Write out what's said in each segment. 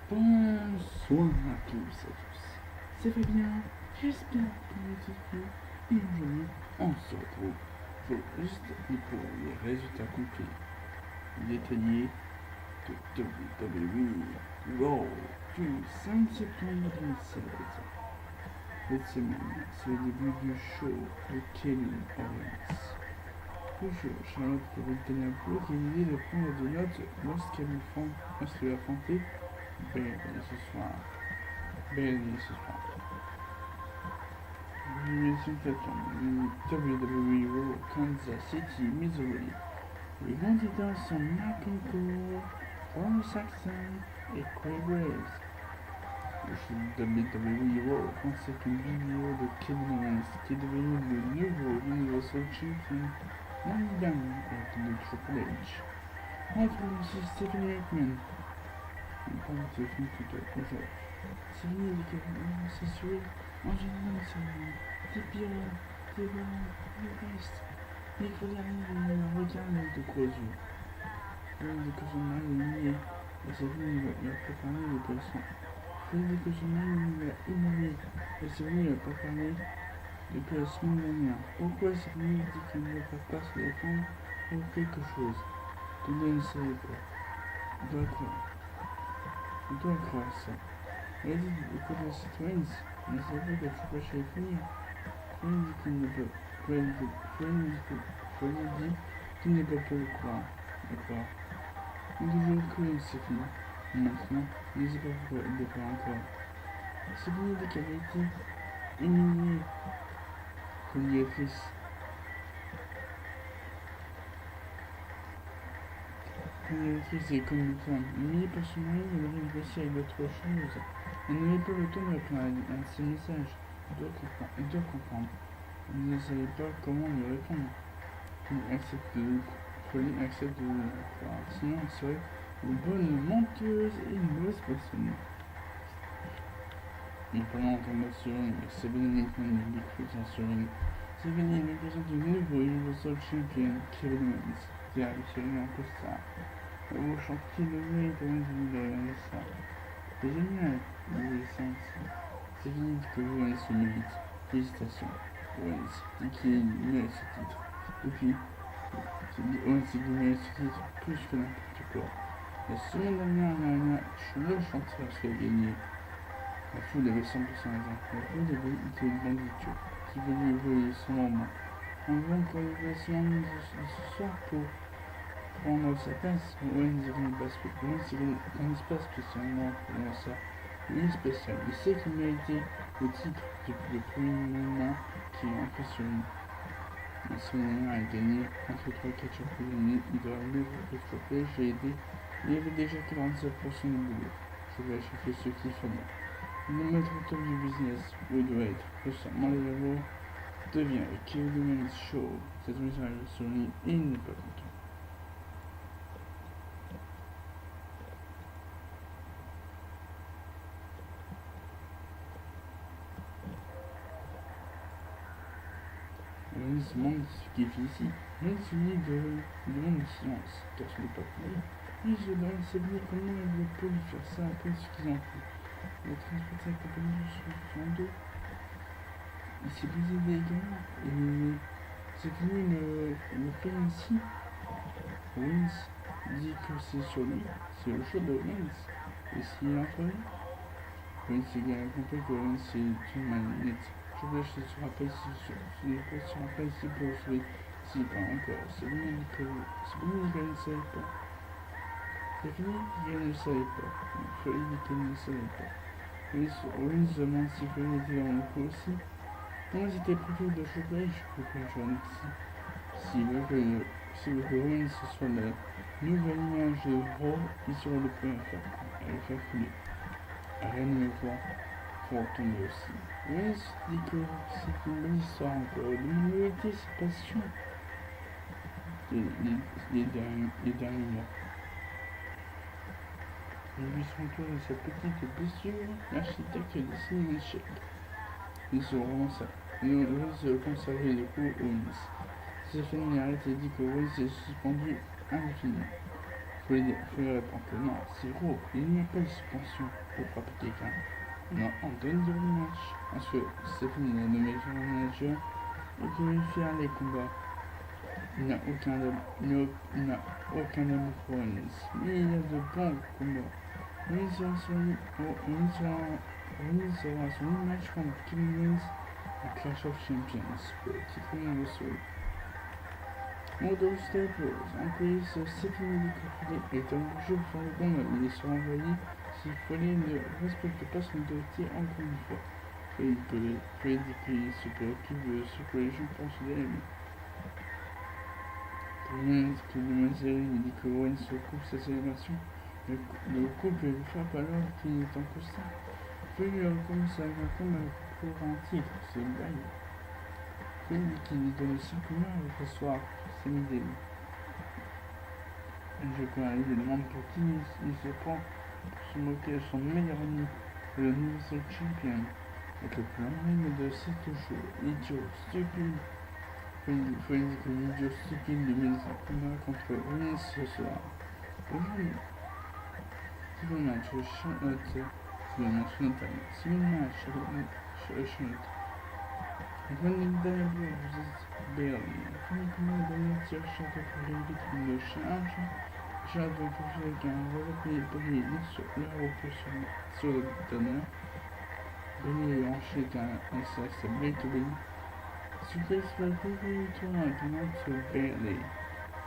Bonsoir à tous et à tous, c'est Fabien, j'espère que vous allez bien et aujourd'hui on se retrouve juste pour les résultats complets détaillés de WWE Raw du 5 septembre 2016. Cette semaine, c'est le début du show de Kevin Owens. Le jeu, Charlotte Caroline qui a l'idée de prendre des notes lorsqu'elle affrontait Bailey ce soir. Division septembre, WWE Raw, Kansas City, Missouri. Les candidats sont Malcolm Cole, Ron Saxon et Corey Graves. Le show WWE Raw consacre une vidéo de Kevin Owens qui est devenu le nouveau Universal Champion l'an dernier avec le Triple H. Entre aussi Stephanie McMahon. Il parle de Stephanie plutôt aujourd'hui. C'est fini avec c'est sûr. En général, c'est des pires, des bons, des restes. Mais il faut dire, il regarde de gros yeux. Il dit que son mari est nié. Et c'est fini, il va pas parler des personnes. Il dit que son mari il va innover. Et c'est fini, il va pas parler depuis la semaine dernière. Pourquoi c'est fini, il dit qu'il ne va pas se défendre pour quelque chose. Tout le monde ne savait pas. Il doit croire ça. Il a dit écoute les citoyens, mais c'est vrai que tu peux chez finir. Flynn dit qu'il ne peut. Flynn dit qu'il ne peut pas le croire. D'accord. Il dit que c'est fini. Maintenant, il ne sait pas pourquoi il le fait encore. C'est fini dès qu'elle a été humiliée. Colliatrice. Colliatrice est comme une femme. Humiliée par son mari, elle aurait négocié avec d'autres choses. Elle n'avait pas le temps de répondre à ses messages. Il doit comprendre. Il ne savait pas comment lui répondre. Il accepte de le croire. Sinon, elle serait une bonne menteuse et une mauvaise personne. Mais pendant entendre sur une, c'est venu une découverte sur une. C'est venu une découverte du nouveau Universal Champion, Kevin Owens, qui a réussi un peu ça. Le nouveau champion de lui est un ça. C'est génial, les essences. C'est fini que Owens se mérite. Félicitations. Owens dit qu'il mérite ce titre. Et puis, Owens dit qu'il mérite ce titre plus que n'importe quoi. La semaine dernière, le chanteur qui a gagné. La foule avait 100% raison. La foule avait été une banditure qui voulait évoluer son moment. En voulant pour l'évaluation de ce soir pour prendre sa place, Owens n'organise pas spécialement pour ça. Il est spécial. Il sait qu'il méritait le titre depuis le premier moment qui est impressionné. La semaine dernière, il a gagné entre 3-4 prisonniers. Il doit l'ouvrir le trophée. J'ai aidé. Il y avait déjà 47% de boulot. Je vais acheter ce qu'il fallait. Le maître top du business, où il doit être, récemment les héros, devient le Kevin Owens Show. Cette mission arrive sur lui et il n'est pas content. Owens se demande ce qu'il fait ici. Owens lui demande le silence, car ce n'est pas pour lui. Je demande Sabine comment il peut lui faire ça après ce qu'ils ont fait. Il a transporté sa compagnie sur son dos. Il s'est brisé des gars et c'est fini le film ici. Owens dit que c'est sur lui, c'est le show de Owens. Et s'il est entre eux, Owens a compris que Owens c'est une marionnette. Je ne sera pas ici pour le sauver. Si, pas encore. C'est fini qu'elle ne savait pas. C'est fini qu'elle ne savait pas. Il fallait dire qu'elle ne savait pas. Owens demande si Flynn était dans le coup aussi. Owens était prévu de choper, je peux pas jouer ici. S'il veut que Owens soit la nouvelle image de Raw, il sera le premier à le faire couler. Rien ne me voit pour tomber aussi. Owens dit que c'est une bonne histoire encore. L'humilité, c'est passion. Les derniers mois. Il lui s'entoure de sa petite blessure, l'architecte dessine un chèque. Ils se conserver le coup Owens. Stéphanie arrête et dit que Owens est suspendu indéfiniment. Faut répondre que non, c'est gros, il n'y a pas de suspension pour frapper quelqu'un. Non, on donne du rematch. Ensuite, Stéphane est nommé general manager et qui veut faire les combats. Il n'a aucun amour pour Owens, mais il a de bons combats. Owens aura son match contre Kevin Owens à Clash of Champions pour le titre universel. Modo Staples, employé sur Stéphane est embauché pour faire le combat. Il sera envoyé s'il fallait ne respecte pas son autorité encore une fois. Freddy P se préoccupe de ce que les gens pensent d'elle. Kevin lui dit que Owens coupe sa célébration. Le couple lui frappe alors qu'il est en costard. Puis lui recommence avec un combat pour un titre, c'est une blague. Puis dit qu'il lui donne 5 mois l'autre soir, c'est l'idée. Je lui demande pour qui il se prend pour se moquer de son meilleur ami, le Universal Champion. Avec le plan même de 7 jours, idiot, stupide. Faut dire que l'idiot stupide lui mène un combat contre Owens ce soir. Si le match Charlotte, si le match Natalia, si le match Charlotte, Running Diablo vs Bailey, uniquement donné sur Charlotte pour les victimes de charge. Charlotte va poursuivre avec un relais pour les sur le repos sur le donneur. Bailey ensuite un SS Bailey. Suplex va couvrir victoire avec un autre sur Bailey.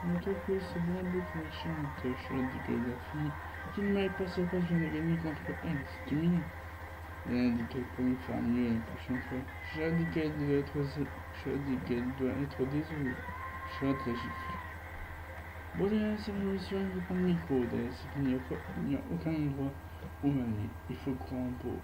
L'entreprise se blinde pour les Charlotte dit que la fille qui ne m'avait pas sa place vient de gagner contre elle, c'est humiliant. Elle a dit qu'elle pourrait faire mieux la prochaine fois. J'ai dit qu'elle doit être désolée. Charlotte la gifle. Bon, derrière cette révolution, il prend le micro. Derrière c'est qu'il n'y a aucun endroit où m'amener. Il faut croire en beau.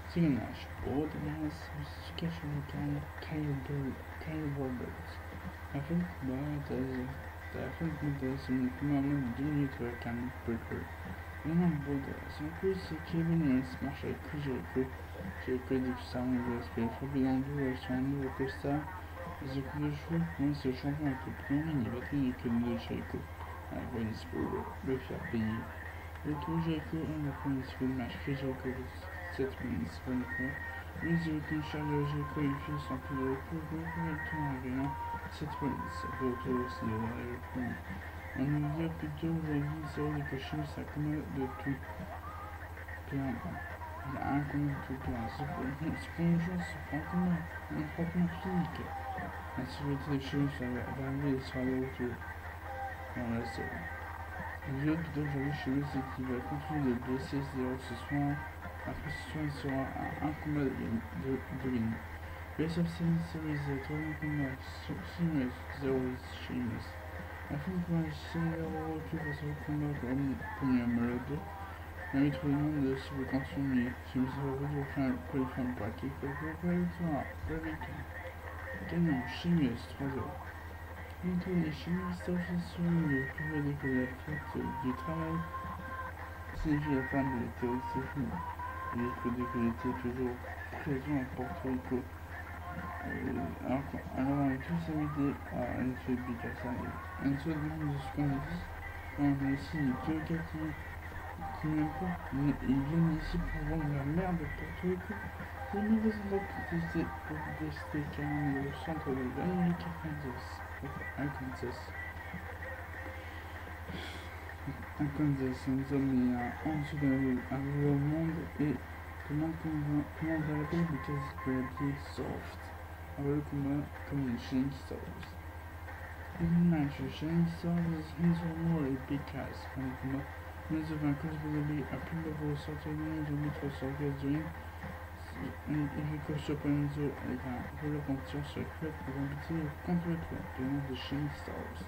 C'est le match. Bon, derrière se cache le Kyle Roberts. Afin de combat, c'est uniquement en moins de 2 minutes avec un breaker. Maintenant, son coup, c'est Kevin Owens marche avec Chris Jericho. Jericho dit que ça enlève l'aspect frappé dans le dos avec son nouveau costard. Les coups de cheveux, Owens le champion avec le premier mini batterie que de Jericho. Avec Owens pour le faire payer. Le tour Jericho, on a pris le match. Chris Jericho, 7 minutes, 23. Owens avec une charge de Jericho, il fait son coup de repos, le tour en gagnant 7 minutes. Retour aussi de le premier. On nous dit plutôt aujourd'hui, c'est vrai que chez ça commode de tout. Plein. Il y a un commun de tout plein. C'est pour une chose, c'est pour un commun. Un frottement physique. La sécurité de chez nous, ça va arriver et sera de retour. On la sait. Le plutôt aujourd'hui chez nous, c'est qu'il va continuer de blesser 0 ce soir. Après ce soir, il sera à un combat de gagner. Best of Series, troisième combat. Sheamus, 0 Sheamus. La fin de combat, c'est le retour face au combat comme le Malade. L'arbitre lui demande si vous continuez. Si vous avez retour pour faire le braquet, pour la victoire. Gagnant, Sheamus, 3-0. Bientôt, les chimistes sur le pouvoir dire que la fête du travail signifie la fin de la théorie, c'est fini. Il était toujours présent à Porto Rico. Alors on est tous invités à Enzo Bicassa. Enzo demande ce qu'on dit. On a ici deux gars qui n'aiment pas. Ils viennent ici pour vendre la merde de Porto Rico. Les mauvais endroits pour tester carrément le centre de l'Amérique Kansas, Enzo met en dessous d'un monde et demande comment on va l'appeler, mais qu'est-ce qu'on peut l'appeler soft. Alors le combat comme une Shining Stars. Le match Shining Stars, Enzo Moore et Big Cass. Pendant le combat, Enzo vainqueur vous a plus de vos sorties de Enzo Mitro sur Gazoline. Enrico Enzo avec un rouleau contre sur le club pour compétir contre le toit, le nom de Shining Stars.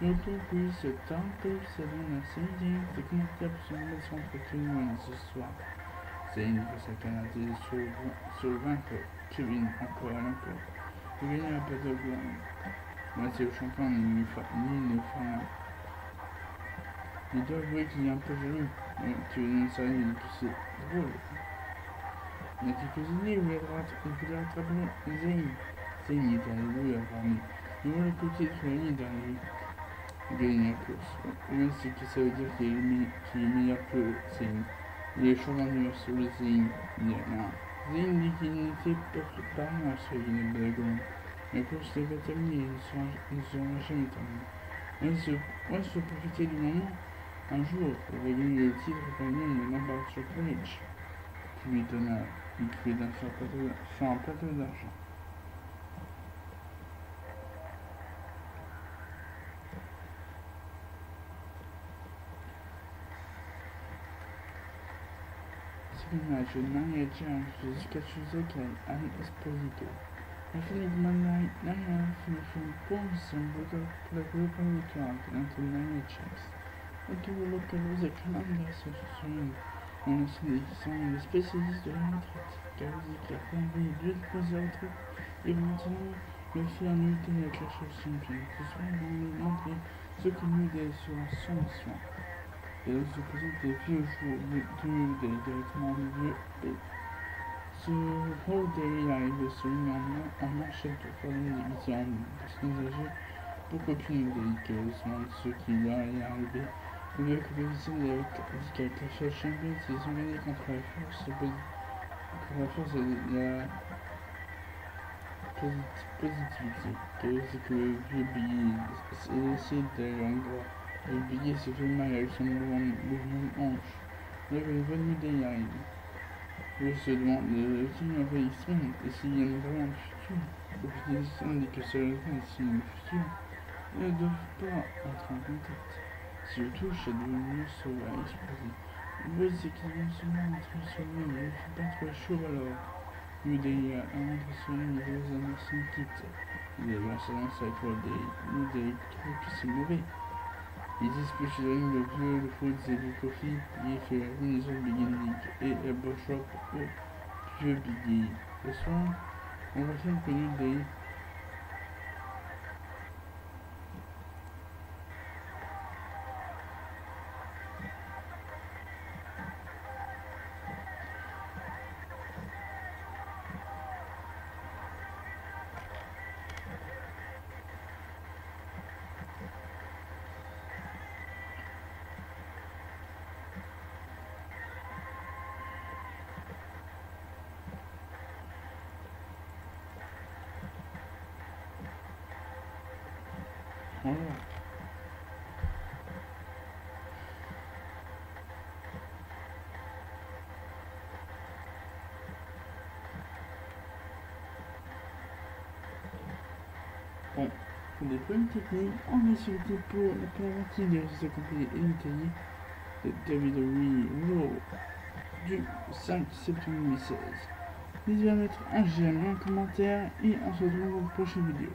L'autopuce tente selon la série des commentaires sur la relation entre Kevin ce soir. C'est une de sa canadienne sur le vainqueur, Kevin encore et encore. Il gagne la Battleground. Moi c'est le champion ni ne fait rien. Je dois avouer qu'il est un peu jaloux. Tu ne sais rien de tout, c'est drôle. Il y a quelques années, il voulait rattraper Zayn. Zayn était allé avant lui. Mais voilà le côté de l'année dernière. Gagner la course. Oui, c'est que ça veut dire qu'il est meilleur que Zayn. Il est champion universel Zayn. Il y en a un. Zayn dit qu'il n'était pas préparé à ce qu'il de la gomme. La course n'est pas terminée, il ne sera jamais terminée. On se profiter du moment. Un jour, il va gagner le titre gagnant de l'Ambassador College, qui lui donna une clé d'un sur un plateau d'argent. Second match with Nia Jax vs Kazuchika and Ann Esposito. La finale de Monday Night, Nia finisce un buonissimo per la gruppa victoria contro Nia Jax. E tuvo lo que los reclaman la asociación. On sont les spécialistes de la retraite, car ils éclairent combien deux exposés à retraite et maintenant le faire en unité avec la chef championne. Ce soir, ils vont nous montrer ce que nous dit sur son mission. Et là, se présente les vieux jours du New Day directement au milieu. Et ce Whole Day arrive se met en manchette pour faire une division personnes âgées beaucoup plus délicatement de ceux qui leur est arrivé. Le compétition avec la chef championne, ils ont gagné contre la force et la positivité. C'est que le vieux billet essaie d'aller encore. Le billet se fait mal avec son mouvement hanche. Là, le venu d'y arrive. Je se demande qui envahissement et s'il y a vraiment un futur. L'opposition dit que cela est si le futur. Ils ne doivent pas entrer en contact. Si je touche à devenir sauvage, le but c'est qu'ils vont seulement entrer sur lui, mais il ne faut pas trop chaud alors. Udei a entre sur lui, mais les hommes sont quittes. Il est dans sa lance avec Udei trouve que c'est mauvais. Ils disputent le ring le vieux, le foot, et le coffee, il fait la réunion de Big et le Boshop au vieux Biggie. Le soir, on va faire que Udei. Voilà. Bon, pour des problèmes techniques, on est sur le pour la première partie de cette compagnie inétayée de WWE Raw du 5 septembre 2016. N'hésitez pas à mettre un j'aime, un commentaire et on se retrouve dans la prochaine vidéo.